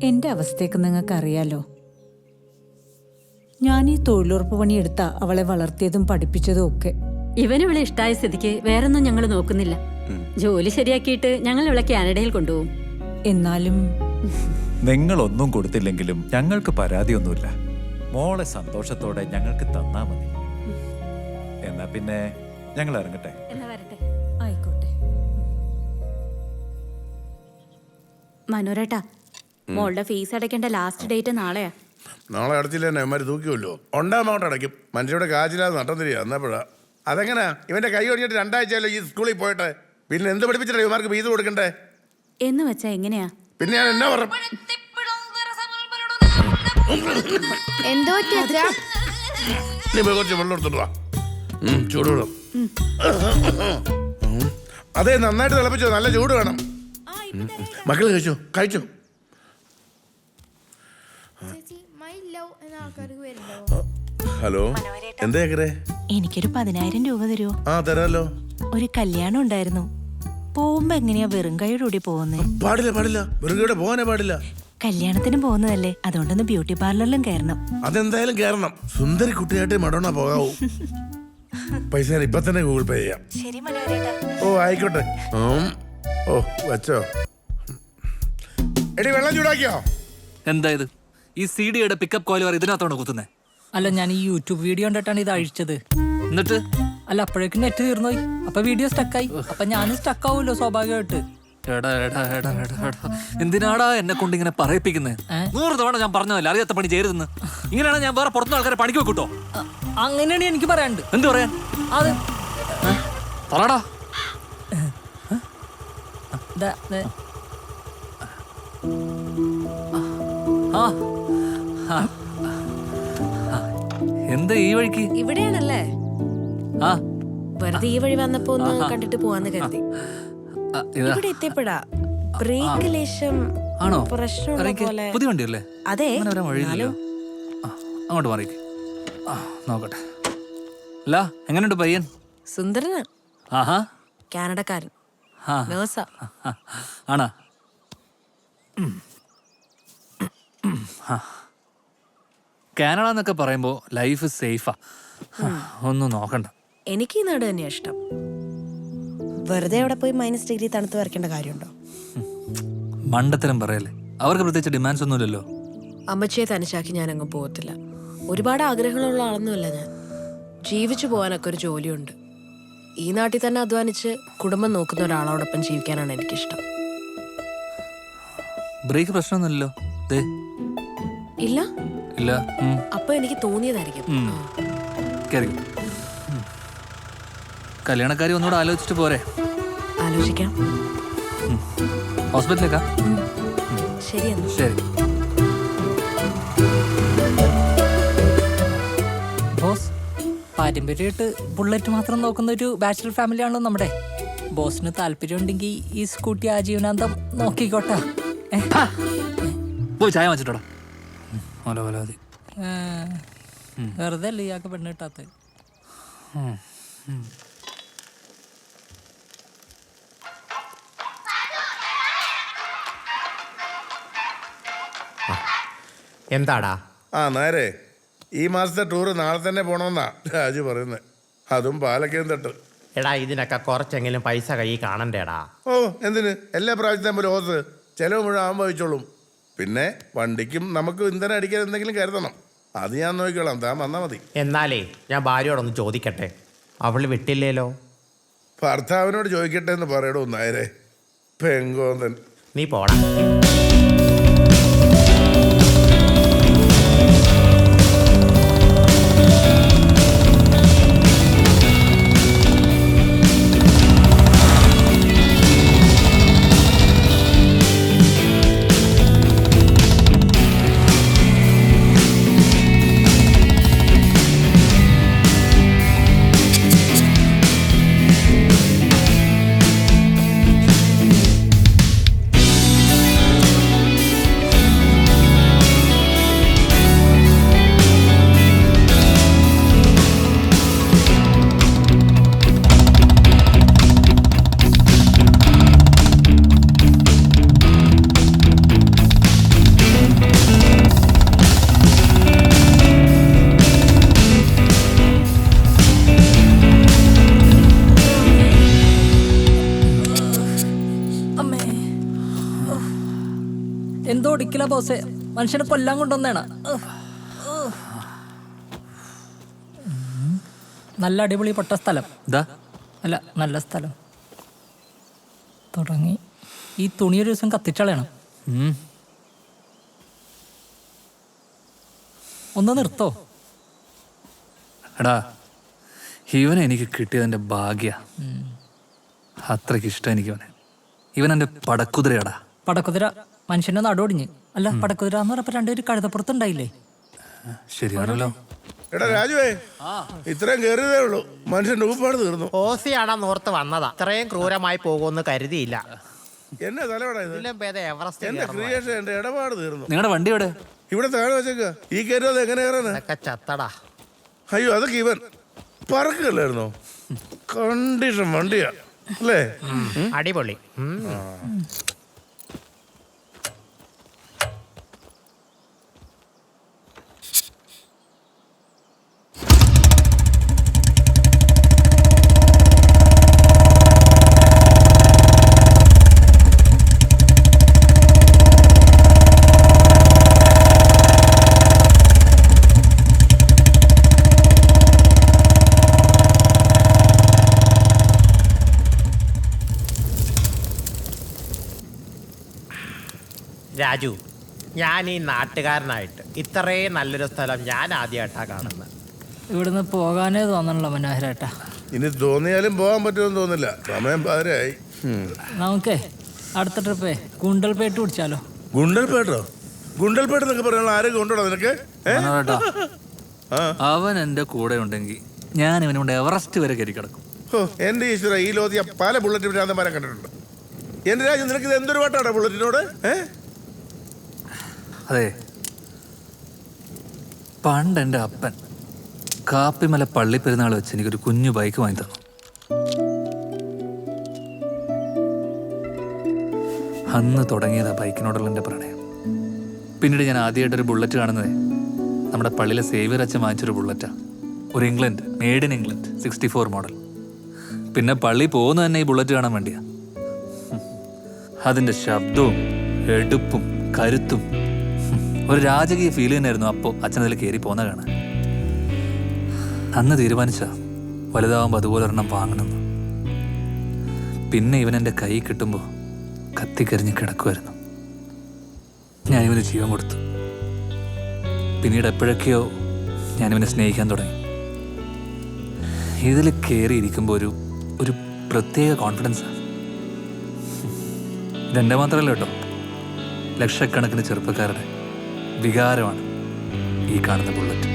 എന്റെ അവസ്ഥയൊക്കെ നിങ്ങൾക്ക് അറിയാലോ. ഞാൻ ഈ തൊഴിലുറപ്പ് പണിയെടുത്ത അവളെ വളർത്തിയതും പഠിപ്പിച്ചതും ഒക്കെ. ഇവനിവളെ ഇഷ്ടായ സ്ഥിതിക്ക് വേറൊന്നും ഞങ്ങൾ നോക്കുന്നില്ല. ജോലി ശരിയാക്കിയിട്ട് ഞങ്ങൾ ഇവളെ കാനഡയിൽ കൊണ്ടുപോകും. എന്നാലും നിങ്ങളൊന്നും കൊടുത്തില്ലെങ്കിലും ഞങ്ങൾക്ക് പരാതിയൊന്നുമില്ല. മോളെ സന്തോഷത്തോടെ ഞങ്ങൾക്ക് തന്നാ മതി. എന്നാ പിന്നെ ഞങ്ങൾ ഇറങ്ങട്ടെ. എന്നാ വരട്ടെ. ആയിക്കോട്ടെ. മനോരേട്ടാ, മോളുടെ ഫീസ് അടയ്ക്കേണ്ട ലാസ്റ്റ് ഡേറ്റ് നാളെയാ. നാളെ അടച്ചില്ല തന്നെ അവന്മാർ തൂക്കിയല്ലോ. ഉണ്ടാമൗണ്ട് അടയ്ക്കും. മനുഷ്യരുടെ കാശില്ലാതെ നട്ടം തിരിക എന്നപ്പോഴാ. അതെങ്ങനാ ഇവന്റെ കൈ ഒടിഞ്ഞിട്ട് 2 ആഴ്ചയല്ലോ ഈ സ്കൂളിൽ പോയിട്ട്. പിന്നെ എന്ത് പഠിപ്പിച്ചിട്ടാ ഇവന്മാർക്ക് ഫീസ് കൊടുക്കണ്ടേ? എന്ന് വെച്ചാ എങ്ങനെയാ? പിന്നെ ഞാൻ എന്നാ പറഞ്ഞു? എന്തോ നീ പോയി കുറച്ച് വെള്ളം എടുത്തിട്ട് വാ. ചൂടുവിടും. അതെ, നന്നായിട്ട് തിളപ്പിച്ചോ. നല്ല ചൂട് വേണം. മക്കള് കഴിച്ചോ കഴിച്ചോ. ഹലോ, എന്താ കേക്കറേ? എനിക്കൊരു 10,000 രൂപ തരുമോ? ആ തരാലോ. ഒരു കല്യാണം ഉണ്ടായിരുന്നു. പോകുമ്പോ എങ്ങനെയാ വെറും കൈയോടുകൂടി പോകുന്നേ? പാടില്ല പാടില്ല, വെറും കൈയോടെ പോകാനേ പാടില്ല. കല്യാണത്തിന് പോകുന്നതല്ലേ, അതുകൊണ്ടൊന്ന് ബ്യൂട്ടി പാർലറിലും കയറണം. അതെന്തായാലും കയറണം. സുന്ദരി കുട്ടിയായിട്ട് മടോണ പോകാവൂ. പൈസ ഞാൻ ഇപ്പൊ തന്നെ ഗൂഗിൾ പേ ചെയ്യാം. ശരി മനോരേട്ടാ. ഓ ആയിക്കോട്ടെ. ഓ വച്ചോ. എടി വെള്ളം ചൂടാക്കിയോ? എന്തായത് ഈ CD-യുടെ പിക്കപ്പ് കോയിലുകാർ ഇതിനകത്തോണ്ട് കുത്തുന്നേ? അല്ല, ഞാൻ ഈ യൂട്യൂബ് വീഡിയോ കണ്ടിട്ടാണ് ഇത് അഴിച്ചത്. എന്നിട്ട് അല്ല, അപ്പോഴേക്കും നെറ്റ് തീർന്നുപോയി. അപ്പൊ വീഡിയോ സ്റ്റക്കായി. അപ്പൊ ഞാനും സ്റ്റക്ക് ആവുമല്ലോ സ്വാഭാവികമായിട്ട്. എടാ എടാ എടാ എടാ എടാ, എന്തിനാടാ എന്നെ കൊണ്ട് ഇങ്ങനെ പറയിപ്പിക്കുന്നത്? 100 തവണ ഞാൻ പറഞ്ഞതല്ലേ അറിയാത്ത പണി ചെയ്യരുതെന്ന്. ഇങ്ങനെയാണ് ഞാൻ വേറെ പുറത്തുനിന്ന് ആൾക്കാരെ പണിക്ക് വെക്കൂട്ടോ. അങ്ങനെയാണ് എനിക്ക് പറയാനുണ്ട്. എന്ത് പറയാൻ? അത് പറടാ. എന്താ ഈ വഴിക്ക്? ഇവിടെയാണല്ലേ? ആ വെറുതെ ഈ വഴി വന്നപ്പോ ഒന്ന് കണ്ടിട്ട് പോവാന്ന് കരുതി. ഇവിടെ എത്തിയപ്പെടാ ബ്രേക്ക് ലേശം ആണോ? പ്രശ്നമുള്ള പോലെ. പുതിയ വണ്ടിയല്ലേ? അതെ, വഴിയില്ലല്ലോ. അങ്ങോട്ട് മാറിക്ക്. നോക്കട്ടെ. അല്ല, എങ്ങനെയുണ്ട് പയ്യൻ? സുന്ദരന്. ആഹാ, കാനഡക്കാരൻ. നേഴ്സാ. ആണാ? കാനഡ എന്നൊക്കെ പറയുമ്പോ ലൈഫ് സേഫാ. ഒന്നും നോക്കണ്ട. എനിക്ക് ഈ നാട് തന്നെയാ ഇഷ്ടം. വെറുതെ അവിടെ പോയി -डिग्री തണുത്ത് വരയ്ക്കേണ്ട കാര്യമുണ്ടോ? മണ്ടത്തരം പറയല്ലേ. അവർക്ക് പ്രത്യേകിച്ച് ഡിമാൻഡ്സ് ഒന്നുമില്ലല്ലോ. അമ്മച്ചിയെ തനിച്ചാക്കി ഞാൻ അങ്ങ് പോകത്തില്ല. ഒരുപാട് ആഗ്രഹങ്ങളുള്ള ആളൊന്നുമല്ല ഞാൻ. ജീവിച്ചു പോകാനൊക്കെ ഒരു ജോലിയുണ്ട്. ഈ നാട്ടിൽ തന്നെ അധ്വാനിച്ച് കുടുംബം നോക്കുന്ന ഒരാളോടൊപ്പം ജീവിക്കാനാണ് എനിക്കിഷ്ടം. ബ്രേക്ക് പ്രശ്നമൊന്നുമില്ലല്ലോ? ഇല്ല ഇല്ല. അപ്പൊ എനിക്ക് തോന്നിയതായിരിക്കും. കല്യാണക്കാരി ഒന്നുകൂടെ ആലോചിച്ചിട്ട് പോരെ? ആലോചിക്കാം. ഹോസ്പിറ്റലിലേക്കാ? ശരിയെന്നാ. ശരി. ബോസ്, പാരമ്പര്യമായിട്ട് ബുള്ളറ്റ് മാത്രം നോക്കുന്ന ഒരു ബാച്ചിലർ ഫാമിലി ആണല്ലോ നമ്മുടെ. ബോസിന് താല്പര്യം ഉണ്ടെങ്കിൽ ഈ സ്കൂട്ടി ആജീവനാന്തം നോക്കിക്കോട്ടെ. പോയി ചായ വാങ്ങിച്ചിട്ടോടാ. വെറുതെ അല്ലേ ഇയാൾക്ക് പെണ്ണ് കിട്ടാത്തത്. എന്താടാ? നേരെ ഈ മാസത്തെ ടൂറ് നാളെ തന്നെ പോണമെന്നാ രാജു പറയുന്നത്. അതും പാലക്കയം തട്ട്. എടാ, ഇതിനൊക്കെ കുറച്ചെങ്കിലും പൈസ കൈ കാണണ്ടേടാ. ഓ എന്തിന്? എല്ലാ പ്രാവശ്യത്തെ പോലെ ഹോസ് ചെലവ് മുഴുവൻ ആകുമ്പോൾ വഹിച്ചോളും. പിന്നെ വണ്ടിക്കും നമുക്ക് ഇന്ധനം അടിക്കാൻ എന്തെങ്കിലും കരുതണം. അത് ഞാൻ നോക്കിക്കോളാം. താൻ വന്നാൽ മതി. എന്നാലേ ഞാൻ ഭാര്യയോടൊന്ന് ചോദിക്കട്ടെ. അവള് വിട്ടില്ലേലോ? ഭർത്താവിനോട് ചോദിക്കട്ടെ എന്ന് പറയടോ നേരെ. പെങ്കോന്തൻ. നീ പോടാ. എന്തോ ഒടിക്കില്ല ബോസേ, മനുഷ്യനെ കൊല്ലാൻ കൊണ്ടുവന്നേണ. നല്ല അടിപൊളി പൊട്ട സ്ഥലം. ഇതാ അല്ല, നല്ല സ്ഥലം. തുടങ്ങി. ഈ തുണി ഒരു ദിവസം കത്തിച്ചളയണം. ഒന്ന് നിർത്തോ? എടാ, ഇവനെ എനിക്ക് കിട്ടിയതെന്റെ ഭാഗ്യ. അത്രയ്ക്ക് ഇഷ്ടം എനിക്ക് ഇവനെ. ഇവൻ എന്റെ പടക്കുതിരയാടാ. പടക്കുതിര മനുഷ്യന്റെ നടുവൊടിഞ്ഞ്. അല്ല, പടക്കുതിര എന്ന് പറഞ്ഞപ്പോ രണ്ടുപേര് കഴുതപ്പുറത്തുണ്ടായില്ലേ? ശരിയാണല്ലോ. എടാ രാജുവേ, ഇത്രയും കയറിയതേ ഉള്ളൂ, മനുഷ്യന്റെ ഊപ്പാട് തീർന്നു. ഓസിയാണെന്ന് ഓർത്ത് വന്നതാ. ഇത്രയും ക്രൂരമായി പോകുമെന്ന് കരുതിയില്ല. എന്നെ തലവടാ ഇത്. ഇതിലും ഭേദം എവറസ്റ്റ് എന്റെ കയറുന്നതാ. ക്രിയേഷൻ, എന്റെ ഇടപാട് തീർന്നു. നിങ്ങളുടെ വണ്ടി എവിടെ? ഇവിടെ താഴെ വെച്ചേക്ക. ഈ കയറിയത് എങ്ങനെ കയറാനാ? ഇതൊക്കെ ചത്തടാ. അയ്യോ, അതൊക്കെ ഇവൻ പറക്കല്ലായിരുന്നോ? കണ്ടീഷൻ വണ്ടിയാ അല്ലേ? അടിപൊളി. രാജു, ഞാൻ ഈ നാട്ടുകാരനായിട്ട് ഇത്രയും നല്ലൊരു സ്ഥലം ഞാൻ ആദ്യമായിട്ടാണ് കാണുന്നത്. ഇവിടുന്ന് പോകാനേ തോന്നണല്ലോ മനോഹരേട്ടാ. ഇനി തോന്നിയാലും പോകാൻ പറ്റുമെന്ന് തോന്നില്ല. സമയം പാരായി. നമുക്കേ അടുത്ത ട്രിപ്പേ ഗുണ്ടൽപേട്ട് പിടിച്ചാലോ? ഗുണ്ടൽപേട്ടോ? ഗുണ്ടൽപേട്ട് എന്നൊക്കെ പറയാനുള്ള ആരും കൊണ്ടോടാ നിനക്ക്? മനോഹരേട്ടാ, അവൻ എന്റെ കൂടെ ഉണ്ടെങ്കിൽ ഞാൻ ഇവനോട് എവറസ്റ്റ് വരെ കയറി കിടക്കും. എന്റെ ഈശ്വര, ഈ ലോധിയ പല ബുള്ളറ്റ് ഭ്രാന്തന്മാരെ കണ്ടിട്ടുണ്ട്. എന്റെ രാജ്യം, നിനക്ക് ഇത് എന്തൊരു പാട്ടാണ് ബുള്ളറ്റിനോട്? അതെ, പണ്ട് എൻ്റെ അപ്പൻ കാപ്പിമല പള്ളി പെരുന്നാൾ വെച്ച് എനിക്കൊരു കുഞ്ഞു ബൈക്ക് വാങ്ങി തന്നു. അന്ന് തുടങ്ങിയതാ ബൈക്കിനോടുള്ള എൻ്റെ പ്രണയം. പിന്നീട് ഞാൻ ആദ്യമായിട്ടൊരു ബുള്ളറ്റ് കാണുന്നത് നമ്മുടെ പള്ളിയിലെ സേവിയർ അച്ഛൻ വാങ്ങിച്ചൊരു ബുള്ളറ്റാണ്. ഒരു England, made in England 64 model. പിന്നെ പള്ളി പോകുന്നത് തന്നെ ഈ ബുള്ളറ്റ് കാണാൻ വേണ്ടിയാ. അതിൻ്റെ ശബ്ദവും എടുപ്പും കരുത്തും ഒരു രാജകീയ ഫീൽ തന്നെയായിരുന്നു. അപ്പോൾ അച്ഛനതിൽ കയറി പോകുന്ന കാണാൻ. അന്ന് തീരുമാനിച്ച വലുതാവുമ്പോൾ അതുപോലെ ഒരെണ്ണം വാങ്ങണമെന്ന്. പിന്നെ ഇവൻ എൻ്റെ കൈ കിട്ടുമ്പോൾ കത്തിക്കരിഞ്ഞ് കിടക്കുമായിരുന്നു. ഞാനിവന് ജീവൻ കൊടുത്തു. പിന്നീട് എപ്പോഴൊക്കെയോ ഞാനിവനെ സ്നേഹിക്കാൻ തുടങ്ങി. ഇതിൽ കയറിയിരിക്കുമ്പോൾ ഒരു പ്രത്യേക കോൺഫിഡൻസാണ്. ഇതെൻ്റെ മാത്രമല്ല കേട്ടോ, ലക്ഷക്കണക്കിന് ചെറുപ്പക്കാരുടെ വികാരമാണ് ഈ കാണുന്ന ബുള്ളറ്റ്.